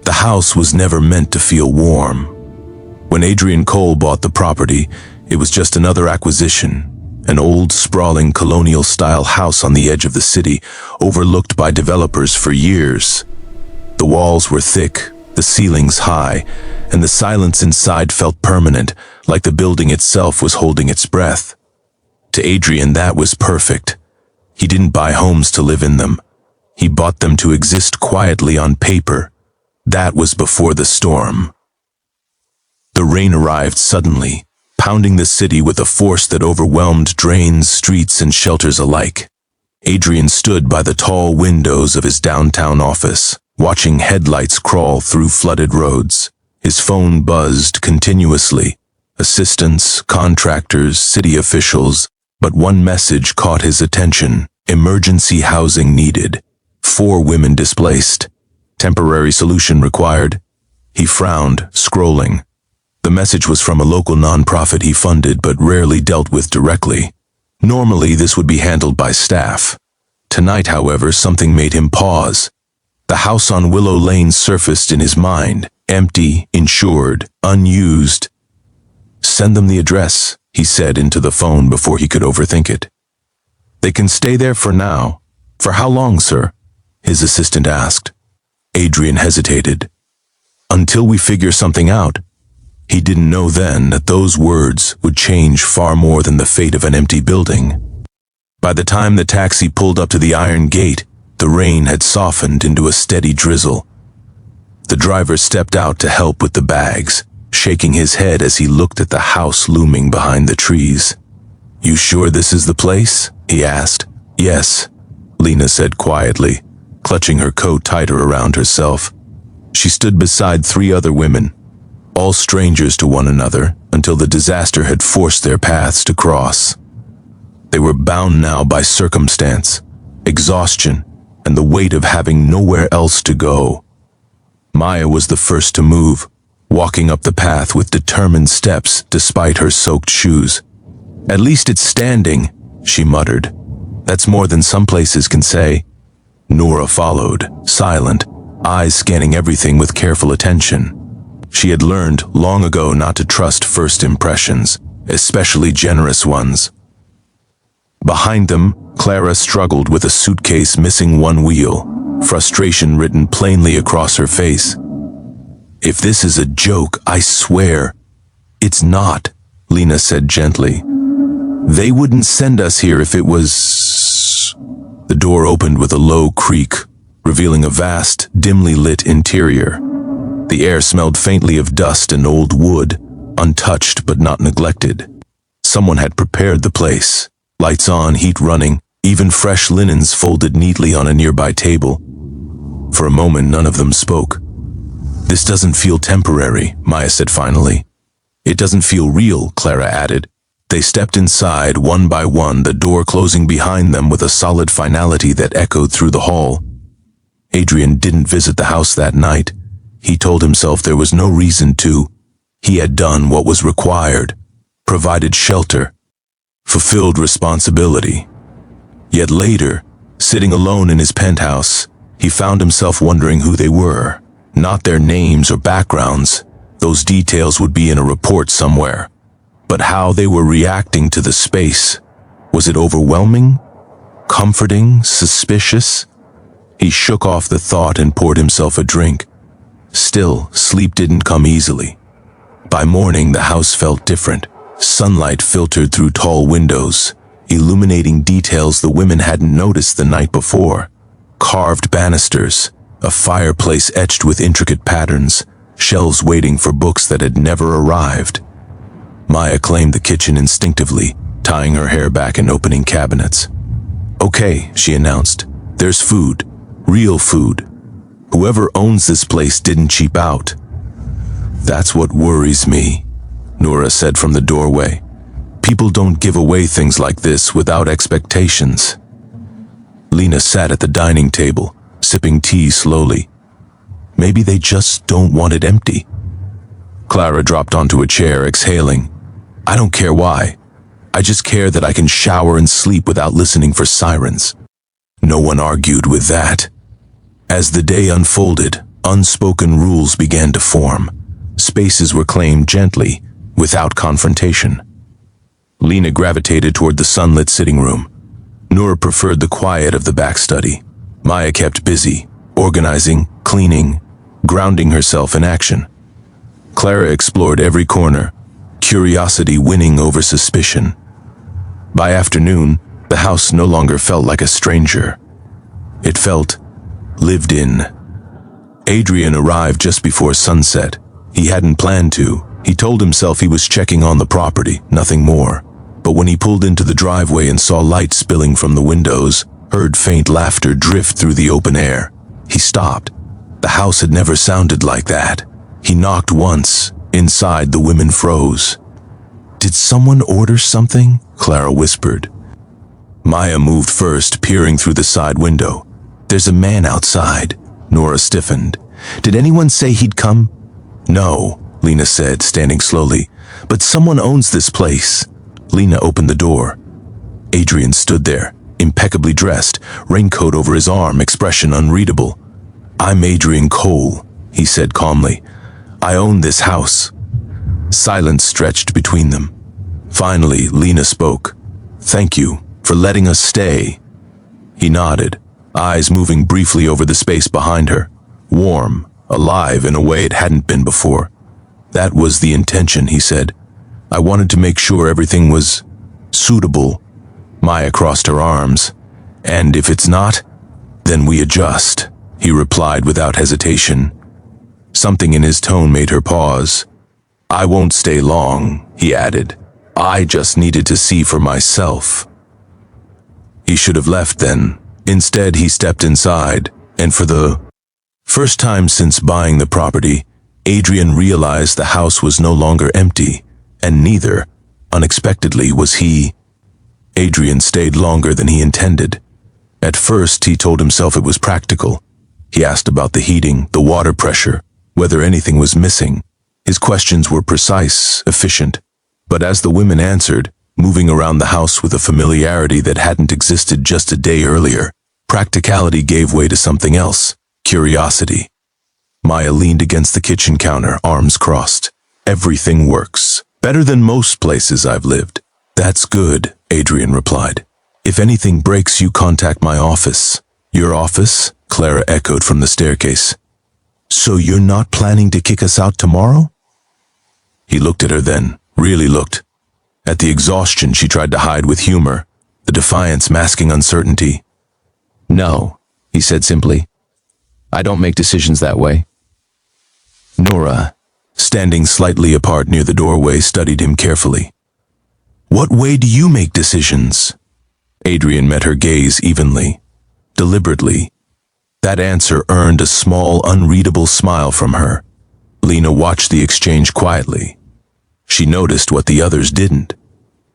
The house was never meant to feel warm. When Adrian Cole bought the property, it was just another acquisition, an old, sprawling colonial-style house on the edge of the city, overlooked by developers for years. The walls were thick, the ceilings high, and the silence inside felt permanent, like the building itself was holding its breath. To Adrian, that was perfect. He didn't buy homes to live in them. He bought them to exist quietly on paper. That was before the storm. The rain arrived suddenly, pounding the city with a force that overwhelmed drains, streets, and shelters alike. Adrian stood by the tall windows of his downtown office, watching headlights crawl through flooded roads. His phone buzzed continuously. Assistants, contractors, city officials, but one message caught his attention. Emergency housing needed. 4 women displaced. Temporary solution required. He frowned, scrolling. The message was from a local nonprofit he funded but rarely dealt with directly. Normally, this would be handled by staff. Tonight, however, something made him pause. The house on Willow Lane surfaced in his mind, empty, insured, unused. "Send them the address," he said into the phone before he could overthink it. "They can stay there for now." "For how long, sir?" his assistant asked. Adrian hesitated. "Until we figure something out." He didn't know then that those words would change far more than the fate of an empty building. By the time the taxi pulled up to the iron gate, the rain had softened into a steady drizzle. The driver stepped out to help with the bags, shaking his head as he looked at the house looming behind the trees. "You sure this is the place?" he asked. "Yes," Lena said quietly, clutching her coat tighter around herself. She stood beside 3 other women, all strangers to one another until the disaster had forced their paths to cross. They were bound now by circumstance, exhaustion, and the weight of having nowhere else to go. Maya was the first to move, walking up the path with determined steps despite her soaked shoes. "At least it's standing," she muttered. "That's more than some places can say." Nora followed, silent, eyes scanning everything with careful attention. She had learned long ago not to trust first impressions, especially generous ones. Behind them, Clara struggled with a suitcase missing one wheel, frustration written plainly across her face. "If this is a joke, I swear." "It's not," Lena said gently. "They wouldn't send us here if it was..." The door opened with a low creak, revealing a vast, dimly lit interior. The air smelled faintly of dust and old wood, untouched but not neglected. Someone had prepared the place, lights on, heat running, even fresh linens folded neatly on a nearby table. For a moment, none of them spoke. "This doesn't feel temporary," Maya said finally. "It doesn't feel real," Clara added. They stepped inside, one by one, the door closing behind them with a solid finality that echoed through the hall. Adrian didn't visit the house that night. He told himself there was no reason to. He had done what was required, provided shelter, fulfilled responsibility. Yet later, sitting alone in his penthouse, he found himself wondering who they were. Not their names or backgrounds. Those details would be in a report somewhere. But how they were reacting to the space. Was it overwhelming? Comforting? Suspicious? He shook off the thought and poured himself a drink. Still, sleep didn't come easily. By morning, the house felt different. Sunlight filtered through tall windows, illuminating details the women hadn't noticed the night before. Carved banisters, a fireplace etched with intricate patterns, shelves waiting for books that had never arrived. Maya claimed the kitchen instinctively, tying her hair back and opening cabinets. "Okay," she announced. "There's food. Real food. Whoever owns this place didn't cheap out." "That's what worries me," Nora said from the doorway. "People don't give away things like this without expectations." Lena sat at the dining table, sipping tea slowly. Maybe they just don't want it empty. Clara dropped onto a chair, exhaling. "I don't care why. I just care that I can shower and sleep without listening for sirens." No one argued with that. As the day unfolded, Unspoken rules began to form. Spaces were claimed gently, without confrontation. Lena gravitated toward the sunlit sitting room. Noura preferred the quiet of the back study. Maya kept busy, organizing, cleaning, grounding herself in action. Clara explored every corner, curiosity winning over suspicion. By afternoon, the house no longer felt like a stranger. It felt lived in. Adrian arrived just before sunset. He hadn't planned to. He told himself he was checking on the property, nothing more. But when he pulled into the driveway and saw light spilling from the windows, heard faint laughter drift through the open air, he stopped. The house had never sounded like that. He knocked once. Inside, the women froze. "Did someone order something?" Clara whispered. Maya moved first, peering through the side window. "There's a man outside." Noura stiffened. "Did anyone say he'd come?" "No," Lena said, standing slowly. "But someone owns this place." Lena opened the door. Adrian stood there, impeccably dressed, raincoat over his arm, expression unreadable. "I'm Adrian Cole," he said calmly. "I own this house." Silence stretched between them. Finally, Lena spoke. "Thank you for letting us stay." He nodded, eyes moving briefly over the space behind her, warm, alive in a way it hadn't been before. "That was the intention," he said. "I wanted to make sure everything was suitable." Maya crossed her arms. "And if it's not, then we adjust," he replied without hesitation. Something in his tone made her pause. "I won't stay long," he added. "I just needed to see for myself." He should have left then. Instead, he stepped inside, and for the first time since buying the property, Adrian realized the house was no longer empty, and neither, unexpectedly, was he. Adrian stayed longer than he intended. At first, he told himself it was practical. He asked about the heating, the water pressure, whether anything was missing. His questions were precise, efficient. But as the women answered, moving around the house with a familiarity that hadn't existed just a day earlier, practicality gave way to something else, curiosity. Maya leaned against the kitchen counter, arms crossed. "Everything works. Better than most places I've lived." "That's good," Adrian replied. "If anything breaks, you contact my office." "Your office?" Clara echoed from the staircase. "So you're not planning to kick us out tomorrow?" He looked at her then, really looked. At the exhaustion she tried to hide with humor, the defiance masking uncertainty. "No," he said simply. "I don't make decisions that way." Noura, standing slightly apart near the doorway, studied him carefully. "What way do you make decisions?" Adrian met her gaze evenly, deliberately. That answer earned a small, unreadable smile from her. Lena watched the exchange quietly. She noticed what the others didn't.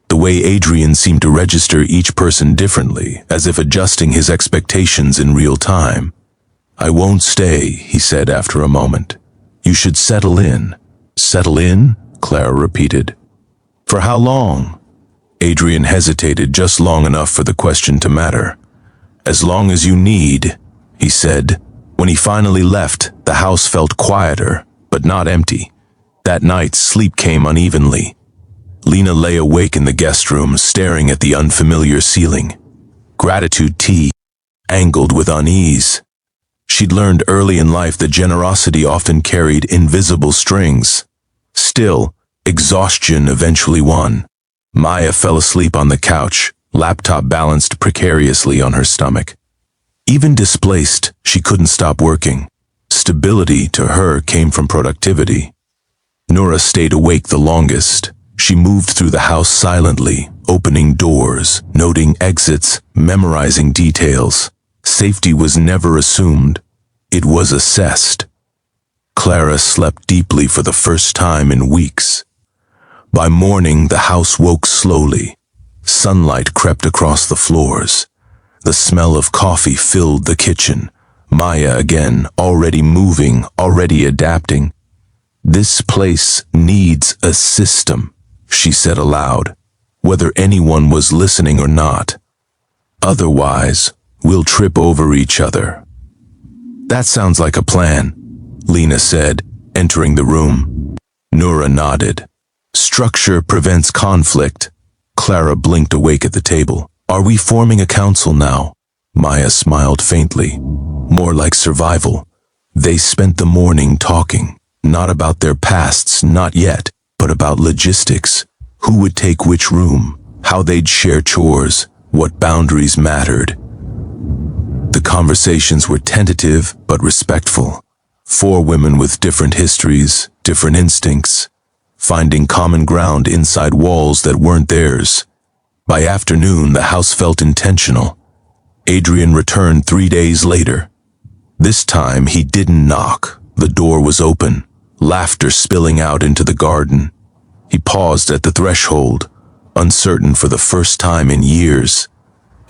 The way Adrian seemed to register each person differently, as if adjusting his expectations in real time. "I won't stay," he said after a moment. "You should settle in." "Settle in?" Clara repeated. "For how long?" Adrian hesitated just long enough for the question to matter. "As long as you need," he said. When he finally left, the house felt quieter, but not empty. That night, sleep came unevenly. Lena lay awake in the guest room, staring at the unfamiliar ceiling. Gratitude tea, angled with unease. She'd learned early in life that generosity often carried invisible strings. Still, exhaustion eventually won. Maya fell asleep on the couch, laptop balanced precariously on her stomach. Even displaced, she couldn't stop working. Stability, to her, came from productivity. Noura stayed awake the longest. She moved through the house silently, opening doors, noting exits, memorizing details. Safety was never assumed. It was assessed. Clara slept deeply for the first time in weeks. By morning, the house woke slowly. Sunlight crept across the floors. The smell of coffee filled the kitchen. Maya again, already moving, already adapting. "This place needs a system," she said aloud, whether anyone was listening or not. "Otherwise, we'll trip over each other." "That sounds like a plan," Lena said, entering the room. Noura nodded. Structure prevents conflict. Clara blinked awake at the table. Are we forming a council now? Maya smiled faintly. More like survival. They spent the morning talking, not about their pasts, not yet, but about logistics. Who would take which room, how they'd share chores, what boundaries mattered. The conversations were tentative but respectful. 4 women with different histories, different instincts, finding common ground inside walls that weren't theirs. By afternoon, the house felt intentional. Adrian returned 3 days later. This time, he didn't knock. The door was open, laughter spilling out into the garden. He paused at the threshold, uncertain for the first time in years.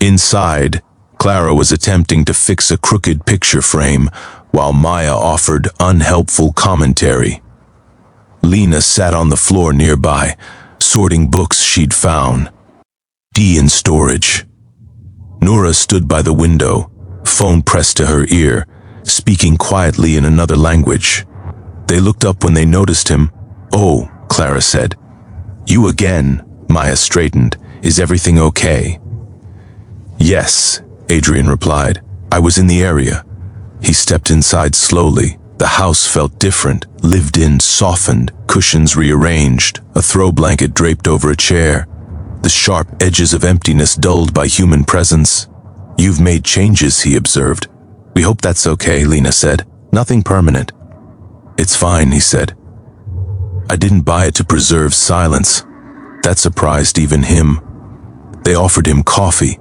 Inside, Clara was attempting to fix a crooked picture frame, while Maya offered unhelpful commentary. Lena sat on the floor nearby, sorting books she'd found. D in storage. Noura stood by the window, phone pressed to her ear, speaking quietly in another language. They looked up when they noticed him. "Oh," Clara said. "You again," Maya straightened. "Is everything okay?" "Yes," Adrian replied. "I was in the area." He stepped inside slowly. The house felt different, lived in, softened, cushions rearranged, a throw blanket draped over a chair. The sharp edges of emptiness dulled by human presence. "You've made changes," he observed. "We hope that's okay," Lena said. "Nothing permanent." "It's fine," he said. "I didn't buy it to preserve silence." That surprised even him. They offered him coffee.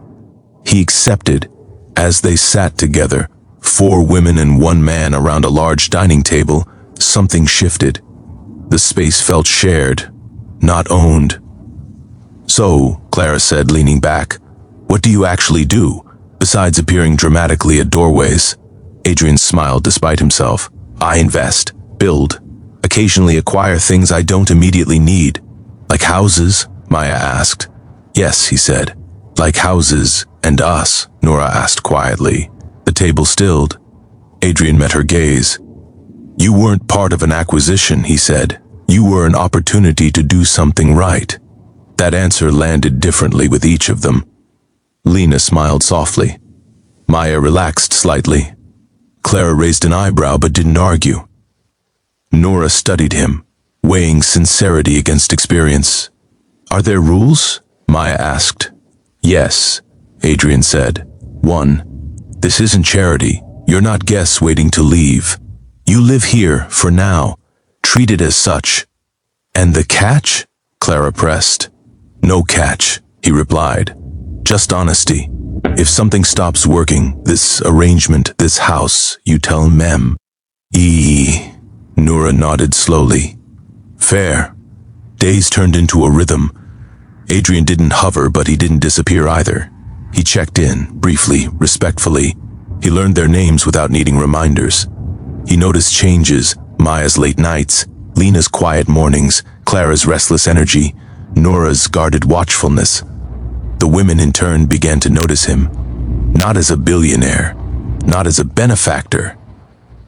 He accepted. As they sat together, 4 women and 1 man around a large dining table, something shifted. The space felt shared, not owned. "So," Clara said, leaning back, "what do you actually do, besides appearing dramatically at doorways?" Adrian smiled despite himself. "I invest, build, occasionally acquire things I don't immediately need." "Like houses?" Maya asked. "Yes," he said. "Like houses and us," Noura asked quietly. The table stilled. Adrian met her gaze. "You weren't part of an acquisition," he said. "You were an opportunity to do something right." That answer landed differently with each of them. Lena smiled softly. Maya relaxed slightly. Clara raised an eyebrow but didn't argue. Noura studied him, weighing sincerity against experience. "Are there rules?" Maya asked. "Yes," Adrian said. "1. This isn't charity. You're not guests waiting to leave. You live here, for now. Treat it as such." "And the catch?" Clara pressed. "No catch," he replied. "Just honesty. If something stops working, this arrangement, this house, you tell Mem." Noura nodded slowly. "Fair." Days turned into a rhythm. Adrian didn't hover, but he didn't disappear either. He checked in, briefly, respectfully. He learned their names without needing reminders. He noticed changes, Maya's late nights, Lena's quiet mornings, Clara's restless energy, Noura's guarded watchfulness. The women in turn began to notice him, not as a billionaire, not as a benefactor,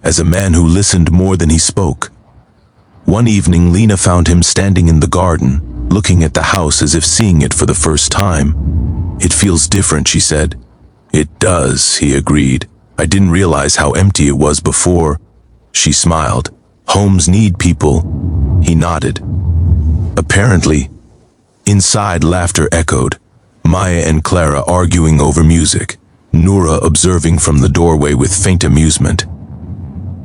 as a man who listened more than he spoke. One evening, Lena found him standing in the garden, looking at the house as if seeing it for the first time. "It feels different," she said. "It does," he agreed. "I didn't realize how empty it was before." She smiled. "Homes need people." He nodded. Apparently, inside laughter echoed. Maya and Clara arguing over music. Noura observing from the doorway with faint amusement.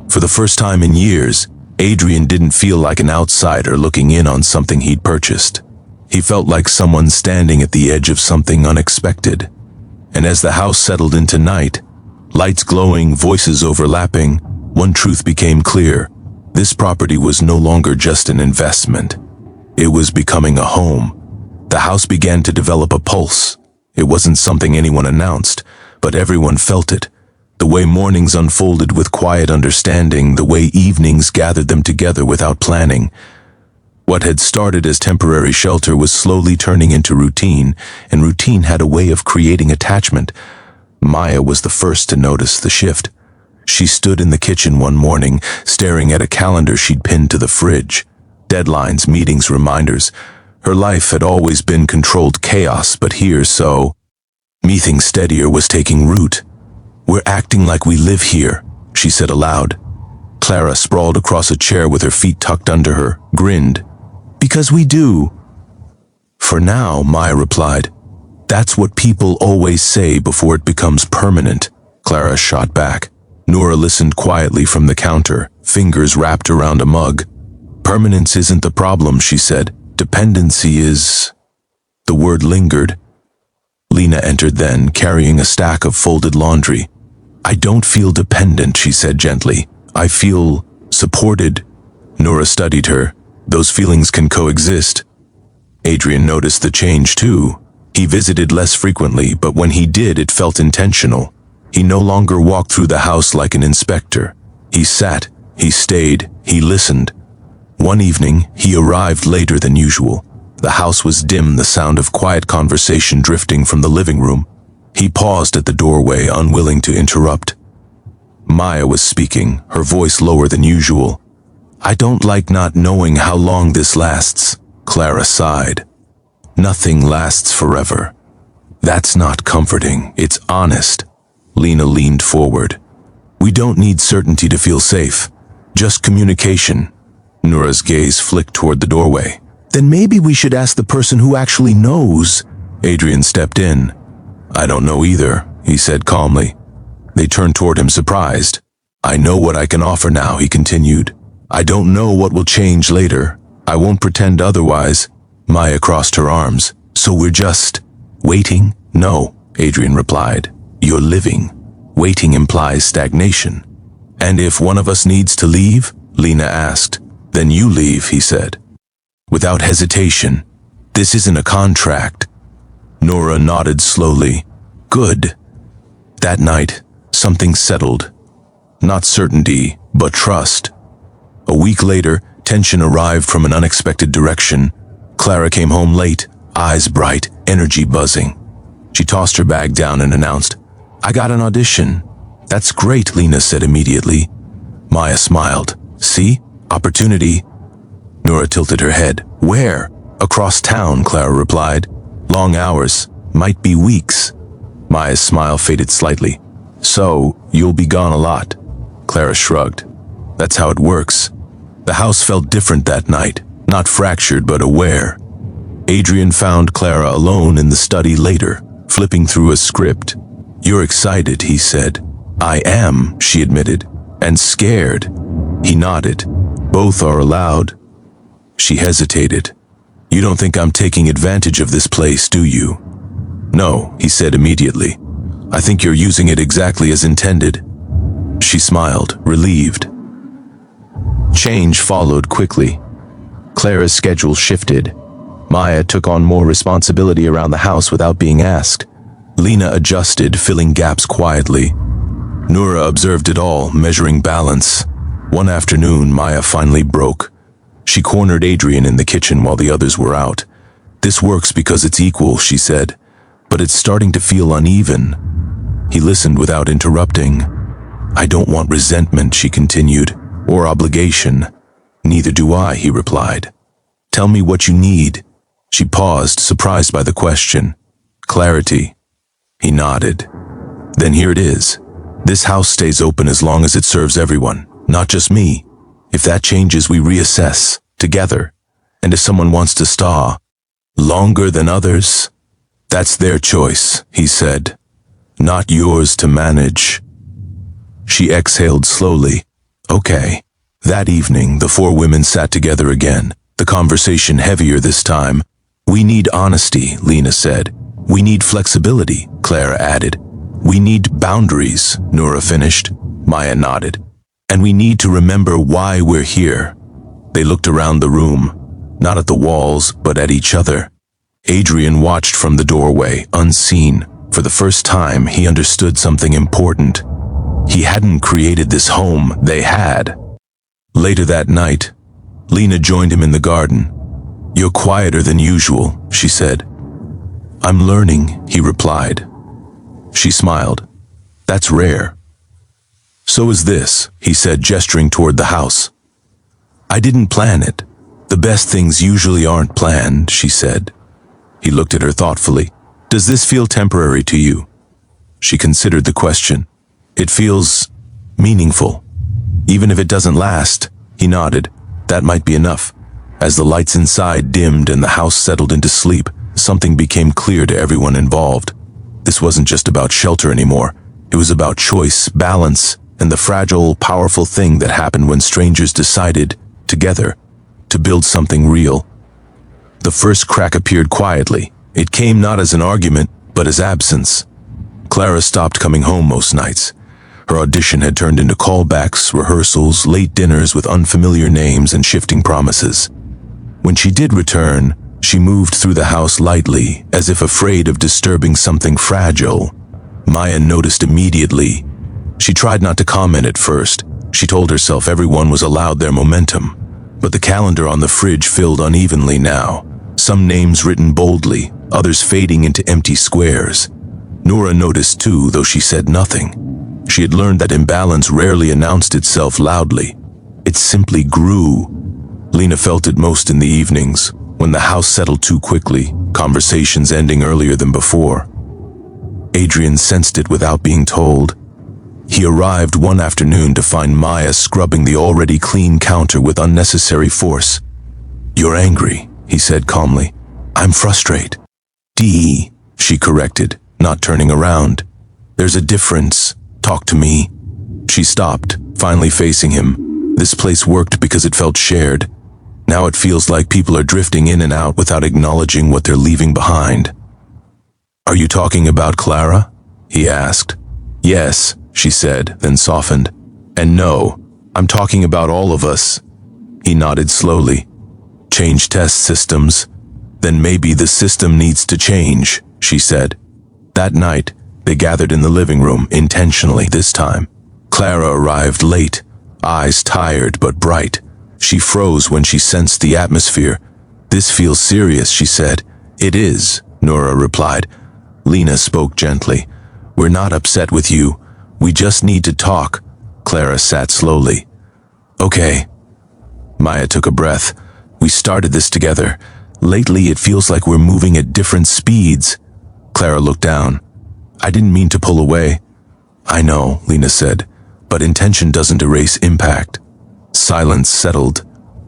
For the first time in years, Adrian didn't feel like an outsider looking in on something he'd purchased. He felt like someone standing at the edge of something unexpected. And as the house settled into night, lights glowing, voices overlapping, one truth became clear. This property was no longer just an investment. It was becoming a home. The house began to develop a pulse. It wasn't something anyone announced, but everyone felt it. The way mornings unfolded with quiet understanding, the way evenings gathered them together without planning. What had started as temporary shelter was slowly turning into routine, and routine had a way of creating attachment. Maya was the first to notice the shift. She stood in the kitchen one morning, staring at a calendar she'd pinned to the fridge. Deadlines, meetings, reminders. Her life had always been controlled chaos, but here, Anything steadier was taking root. "We're acting like we live here," she said aloud. Clara sprawled across a chair with her feet tucked under her, grinned. "Because we do." "For now," Maya replied. "That's what people always say before it becomes permanent," Clara shot back. Nora listened quietly from the counter, fingers wrapped around a mug. "Permanence isn't the problem," she said. "Dependency is." The word lingered. Lena entered then, carrying a stack of folded laundry. "I don't feel dependent," she said gently. "I feel supported." Nora studied her. "Those feelings can coexist." Adrian noticed the change too. He visited less frequently, but when he did, it felt intentional. He no longer walked through the house like an inspector. He sat, he stayed, he listened. One evening, he arrived later than usual. The house was dim, the sound of quiet conversation drifting from the living room. He paused at the doorway, unwilling to interrupt. Maya was speaking, her voice lower than usual. "I don't like not knowing how long this lasts," Clara sighed. "Nothing lasts forever." "That's not comforting, it's honest." Lena leaned forward. "We don't need certainty to feel safe, just communication." Nora's gaze flicked toward the doorway. "Then maybe we should ask the person who actually knows." Adrian stepped in. "I don't know either," he said calmly. They turned toward him surprised. "I know what I can offer now," he continued. "I don't know what will change later. I won't pretend otherwise." Maya crossed her arms. "So we're just waiting?" "No," Adrian replied. "You're living. Waiting implies stagnation." "And if one of us needs to leave?" Lena asked. "Then you leave," he said. Without hesitation. "This isn't a contract." Nora nodded slowly. "Good." That night, something settled. Not certainty, but trust. A week later, tension arrived from an unexpected direction. Clara came home late, eyes bright, energy buzzing. She tossed her bag down and announced, "I got an audition." "That's great," Lena said immediately. Maya smiled. "See? Opportunity." Nora tilted her head. "Where?" "Across town," Clara replied. "Long hours. Might be weeks." Maya's smile faded slightly. "So, you'll be gone a lot." Clara shrugged. "That's how it works." The house felt different that night, not fractured but aware. Adrian found Clara alone in the study later, flipping through a script. "You're excited," he said. "I am," she admitted. "And scared." He nodded. "Both are allowed." She hesitated. "You don't think I'm taking advantage of this place, do you?" "No," he said immediately. "I think you're using it exactly as intended." She smiled, relieved. Change followed quickly. Clara's schedule shifted. Maya took on more responsibility around the house without being asked. Lena adjusted, filling gaps quietly. Nora observed it all, measuring balance. One afternoon, Maya finally broke. She cornered Adrian in the kitchen while the others were out. "This works because it's equal," she said, "but it's starting to feel uneven." He listened without interrupting. "I don't want resentment," she continued, "or obligation." "Neither do I," he replied. "Tell me what you need." She paused, surprised by the question. "Clarity." He nodded. "Then here it is. This house stays open as long as it serves everyone, not just me. If that changes, we reassess, together. And if someone wants to stay longer than others, that's their choice," he said. "Not yours to manage." She exhaled slowly. "Okay." That evening, the four women sat together again, the conversation heavier this time. "We need honesty," Lena said. "We need flexibility," Clara added. "We need boundaries," Nora finished. Maya nodded. "And we need to remember why we're here." They looked around the room, not at the walls, but at each other. Adrian watched from the doorway, unseen. For the first time, he understood something important. He hadn't created this home, they had. Later that night, Lena joined him in the garden. "You're quieter than usual," she said. "I'm learning," he replied. She smiled. "That's rare." So is this, he said, gesturing toward the house. I didn't plan it. The best things usually aren't planned, she said. He looked at her thoughtfully. Does this feel temporary to you? She considered the question. It feels meaningful. Even if it doesn't last, he nodded. That might be enough. As the lights inside dimmed and the house settled into sleep, something became clear to everyone involved. This wasn't just about shelter anymore. It was about choice, balance, and the fragile, powerful thing that happened when strangers decided, together, to build something real. The first crack appeared quietly. It came not as an argument, but as absence. Clara stopped coming home most nights. Her audition had turned into callbacks, rehearsals, late dinners with unfamiliar names and shifting promises. When she did return, she moved through the house lightly, as if afraid of disturbing something fragile. Maya noticed immediately. She tried not to comment at first. She told herself everyone was allowed their momentum. But the calendar on the fridge filled unevenly now. Some names written boldly, others fading into empty squares. Nora noticed too, though she said nothing. She had learned that imbalance rarely announced itself loudly. It simply grew. Lena felt it most in the evenings, when the house settled too quickly, conversations ending earlier than before. Adrian sensed it without being told. He arrived one afternoon to find Maya scrubbing the already clean counter with unnecessary force. You're angry, he said calmly. I'm frustrated. She corrected, not turning around. There's a difference. Talk to me. She stopped, finally facing him. This place worked because it felt shared. Now it feels like people are drifting in and out without acknowledging what they're leaving behind. Are you talking about Clara? He asked. Yes, she said, then softened. And no, I'm talking about all of us. He nodded slowly. Change test systems. Then maybe the system needs to change, she said. That night, they gathered in the living room, intentionally this time. Clara arrived late, eyes tired but bright. She froze when she sensed the atmosphere. This feels serious, she said. It is, Nora replied. Lena spoke gently. We're not upset with you. We just need to talk. Clara sat slowly. Okay. Maya took a breath. We started this together. Lately it feels like we're moving at different speeds. Clara looked down. I didn't mean to pull away. I know, Lena said, but intention doesn't erase impact. Silence settled.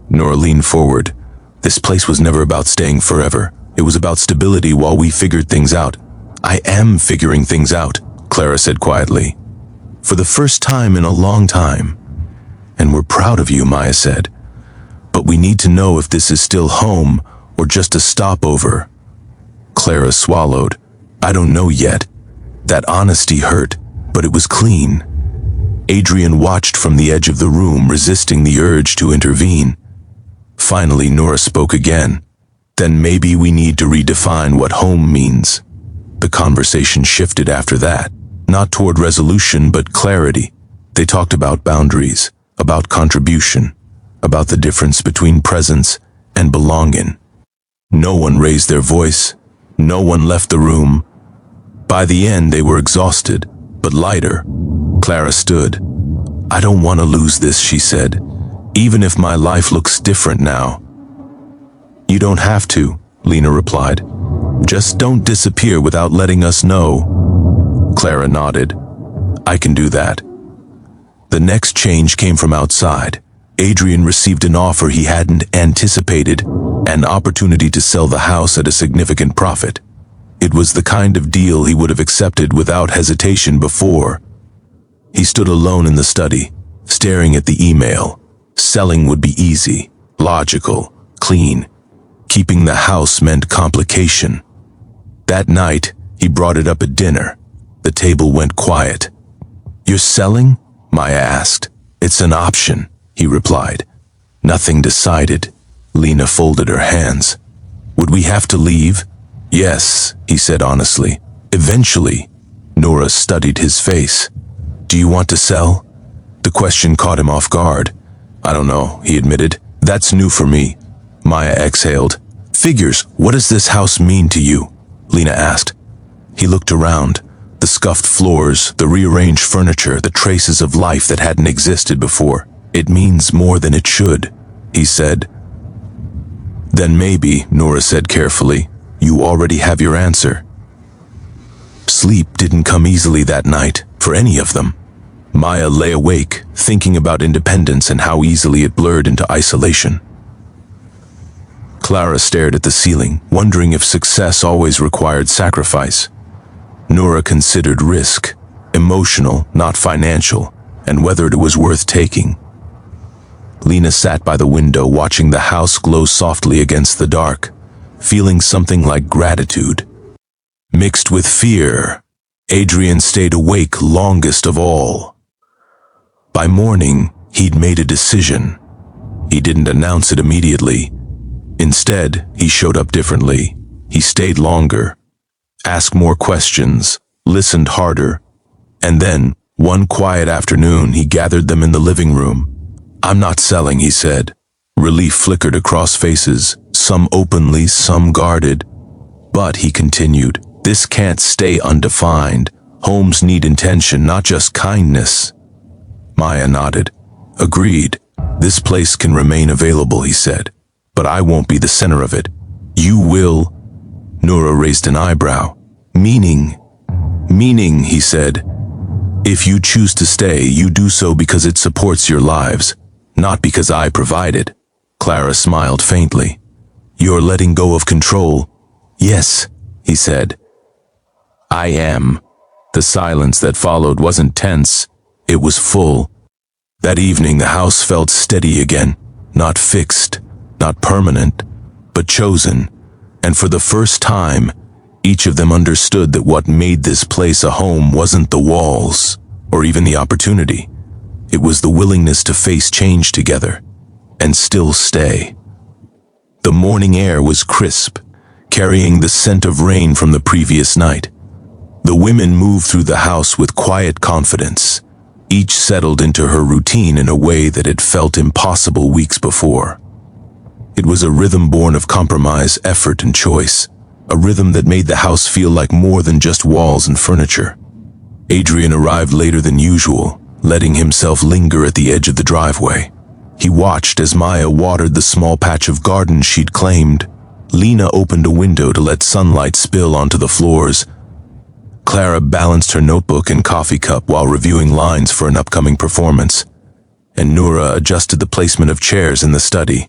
Nora leaned forward. This place was never about staying forever. It was about stability while we figured things out. I am figuring things out, Clara said quietly. For the first time in a long time. And we're proud of you, Maya said. But we need to know if this is still home or just a stopover. Clara swallowed. I don't know yet. That honesty hurt, but it was clean. Adrian watched from the edge of the room, resisting the urge to intervene. Finally, Nora spoke again. Then maybe we need to redefine what home means. The conversation shifted after that, not toward resolution but clarity. They talked about boundaries, about contribution, about the difference between presence and belonging. No one raised their voice. No one left the room. By the end, they were exhausted, but lighter. Clara stood. I don't want to lose this, she said, even if my life looks different now. You don't have to, Lena replied. Just don't disappear without letting us know. Clara nodded. I can do that. The next change came from outside. Adrian received an offer he hadn't anticipated, an opportunity to sell the house at a significant profit. It was the kind of deal he would have accepted without hesitation before. He stood alone in the study, staring at the email. Selling would be easy, logical, clean. Keeping the house meant complication. That night, he brought it up at dinner. The table went quiet. You're selling? Maya asked. It's an option, he replied. Nothing decided. Lena folded her hands. Would we have to leave? Yes, he said honestly. Eventually. Nora studied his face. Do you want to sell? The question caught him off guard. I don't know, he admitted. That's new for me. Maya exhaled. Figures, what does this house mean to you? Lena asked. He looked around. The scuffed floors, the rearranged furniture, the traces of life that hadn't existed before. It means more than it should, he said. Then maybe, Nora said carefully, you already have your answer. Sleep didn't come easily that night, for any of them. Maya lay awake, thinking about independence and how easily it blurred into isolation. Clara stared at the ceiling, wondering if success always required sacrifice. Nora considered risk, emotional, not financial, and whether it was worth taking. Lena sat by the window, watching the house glow softly against the dark, feeling something like gratitude. Mixed with fear, Adrian stayed awake longest of all. By morning, he'd made a decision. He didn't announce it immediately. Instead, he showed up differently. He stayed longer, asked more questions, listened harder, and then, one quiet afternoon, he gathered them in the living room. I'm not selling, he said. Relief flickered across faces, some openly, some guarded. But, he continued, this can't stay undefined. Homes need intention, not just kindness. Maya nodded. Agreed. This place can remain available, he said. But I won't be the center of it. You will. Nora raised an eyebrow. Meaning, he said. If you choose to stay, you do so because it supports your lives, not because I provide it. Clara smiled faintly. You're letting go of control. Yes, he said. I am. The silence that followed wasn't tense. It was full. That evening the house felt steady again, not fixed, not permanent, but chosen. And for the first time, each of them understood that what made this place a home wasn't the walls, or even the opportunity. It was the willingness to face change together, and still stay. The morning air was crisp, carrying the scent of rain from the previous night. The women moved through the house with quiet confidence, each settled into her routine in a way that had felt impossible weeks before. It was a rhythm born of compromise, effort, and choice, a rhythm that made the house feel like more than just walls and furniture. Adrian arrived later than usual, letting himself linger at the edge of the driveway. He watched as Maya watered the small patch of garden she'd claimed. Lena opened a window to let sunlight spill onto the floors. Clara balanced her notebook and coffee cup while reviewing lines for an upcoming performance, and Nora adjusted the placement of chairs in the study.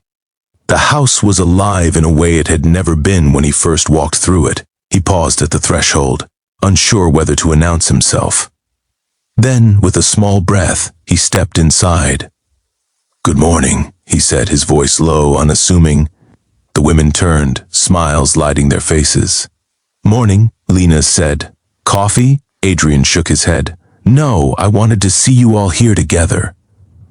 The house was alive in a way it had never been when he first walked through it. He paused at the threshold, unsure whether to announce himself. Then, with a small breath, he stepped inside. Good morning, he said, his voice low, unassuming. The women turned, smiles lighting their faces. Morning, Lena said. Coffee? Adrian shook his head. No, I wanted to see you all here together.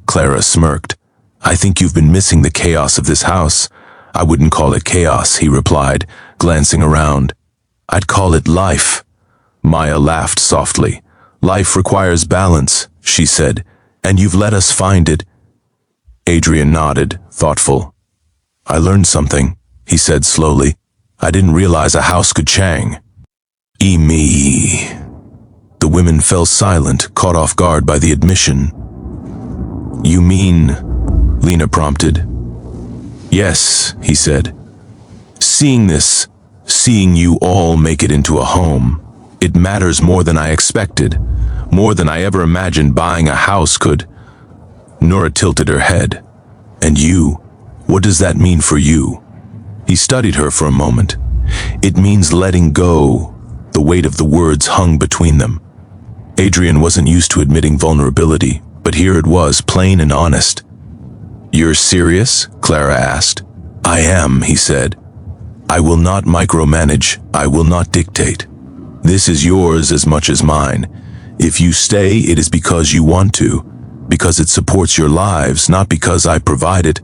Clara smirked. I think you've been missing the chaos of this house. I wouldn't call it chaos, he replied, glancing around. I'd call it life. Maya laughed softly. Life requires balance, she said, and you've let us find it. Adrian nodded, thoughtful. I learned something, he said slowly. I didn't realize a house could chang. Me. The women fell silent, caught off guard by the admission. You mean, Lena prompted. Yes, he said. Seeing this, seeing you all make it into a home, it matters more than I expected, more than I ever imagined buying a house could. Nora tilted her head. And you, what does that mean for you? He studied her for a moment. It means letting go. The weight of the words hung between them. Adrian wasn't used to admitting vulnerability, but here it was, plain and honest. You're serious? Clara asked. I am, he said. I will not micromanage. I will not dictate. This is yours as much as mine. If you stay, it is because you want to, because it supports your lives, not because I provide it.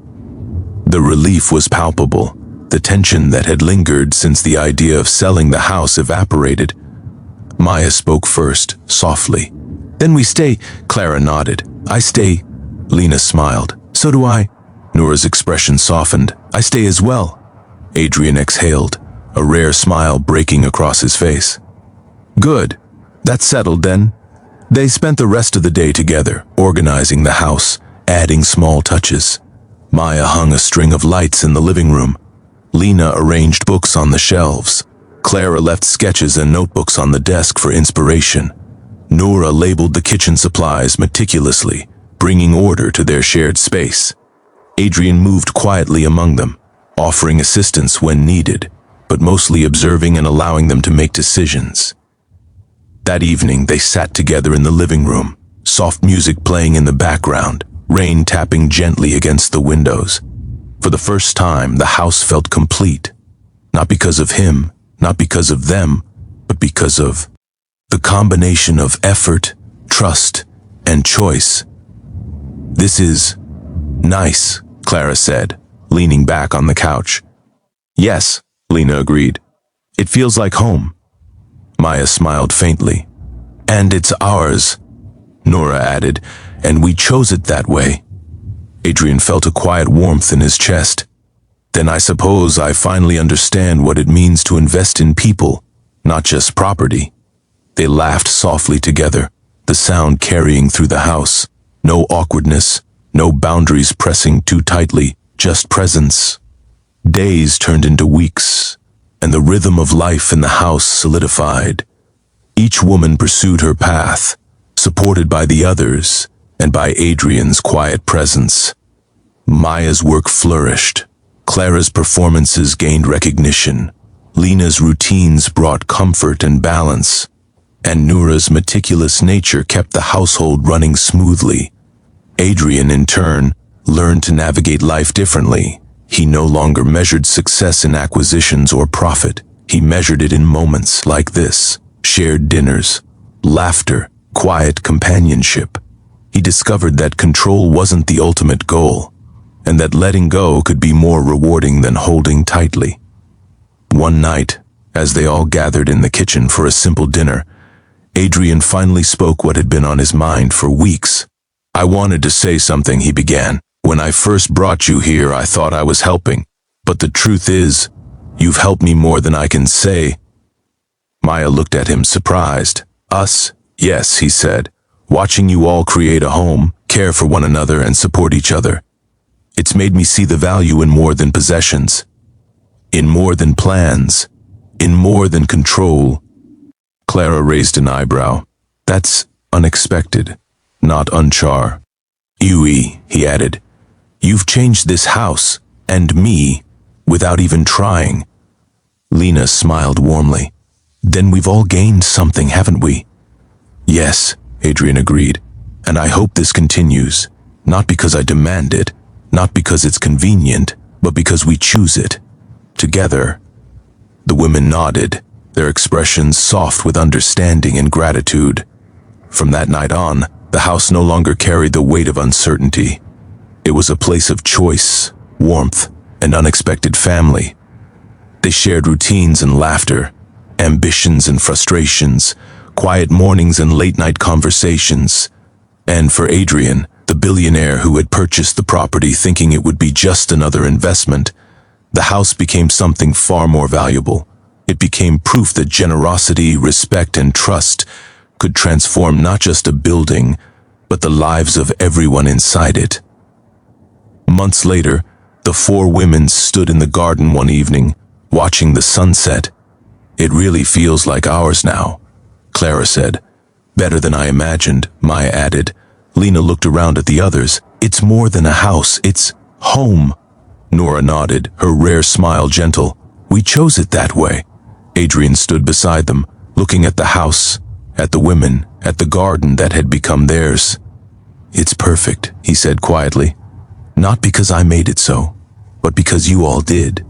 The relief was palpable, the tension that had lingered since the idea of selling the house evaporated. Maya spoke first, softly. Then we stay, Clara nodded. I stay. Lena smiled. So do I. Nora's expression softened. I stay as well. Adrian exhaled, a rare smile breaking across his face. Good. That settled then. They spent the rest of the day together, organizing the house, adding small touches. Maya hung a string of lights in the living room. Lena arranged books on the shelves. Clara left sketches and notebooks on the desk for inspiration. Noura labeled the kitchen supplies meticulously, bringing order to their shared space. Adrian moved quietly among them, offering assistance when needed, but mostly observing and allowing them to make decisions. That evening, they sat together in the living room, soft music playing in the background, rain tapping gently against the windows. For the first time, the house felt complete. Not because of him, not because of them, but because of the combination of effort, trust, and choice. "This is nice," Clara said, leaning back on the couch. "Yes," Lena agreed. "It feels like home." Maya smiled faintly. "And it's ours," Noura added, "and we chose it that way." Adrian felt a quiet warmth in his chest. "Then I suppose I finally understand what it means to invest in people, not just property." They laughed softly together, the sound carrying through the house. No awkwardness, no boundaries pressing too tightly, just presence. Days turned into weeks, and the rhythm of life in the house solidified. Each woman pursued her path, supported by the others and by Adrian's quiet presence. Maya's work flourished. Clara's performances gained recognition. Lena's routines brought comfort and balance. And Noura's meticulous nature kept the household running smoothly. Adrian, in turn, learned to navigate life differently. He no longer measured success in acquisitions or profit. He measured it in moments like this: shared dinners, laughter, quiet companionship. He discovered that control wasn't the ultimate goal, and that letting go could be more rewarding than holding tightly. One night, as they all gathered in the kitchen for a simple dinner, Adrian finally spoke what had been on his mind for weeks. "I wanted to say something," he began. "When I first brought you here, I thought I was helping. But the truth is, you've helped me more than I can say." Maya looked at him, surprised. "Us? Yes," he said. "Watching you all create a home, care for one another, and support each other. It's made me see the value in more than possessions, in more than plans, in more than control." Clara raised an eyebrow. "That's unexpected, not unchar." "Yui," he added, "you've changed this house, and me, without even trying." Lena smiled warmly. "Then we've all gained something, haven't we?" "Yes," Adrian agreed, "and I hope this continues, not because I demand it, not because it's convenient, but because we choose it. Together." The women nodded, their expressions soft with understanding and gratitude. From that night on, the house no longer carried the weight of uncertainty. It was a place of choice, warmth, and unexpected family. They shared routines and laughter, ambitions and frustrations, quiet mornings and late-night conversations. And for Adrian, the billionaire who had purchased the property thinking it would be just another investment, the house became something far more valuable. It became proof that generosity, respect, and trust could transform not just a building, but the lives of everyone inside it. Months later, the four women stood in the garden one evening, watching the sunset. "It really feels like ours now," Clara said. "Better than I imagined," Maya added. Lena looked around at the others. "It's more than a house, it's home." Noura nodded, her rare smile gentle. "We chose it that way." Adrian stood beside them, looking at the house, at the women, at the garden that had become theirs. "It's perfect," he said quietly. "Not because I made it so, but because you all did."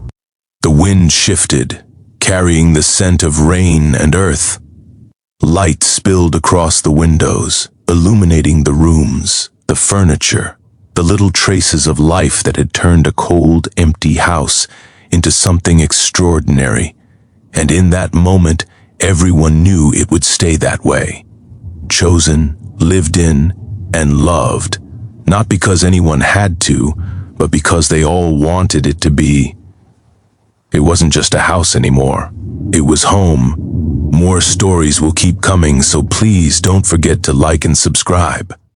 The wind shifted, carrying the scent of rain and earth. Light spilled across the windows, illuminating the rooms, the furniture, the little traces of life that had turned a cold, empty house into something extraordinary. And in that moment, everyone knew it would stay that way. Chosen, lived in, and loved, not because anyone had to, but because they all wanted it to be. It wasn't just a house anymore. It was home, More stories will keep coming, so please don't forget to like and subscribe.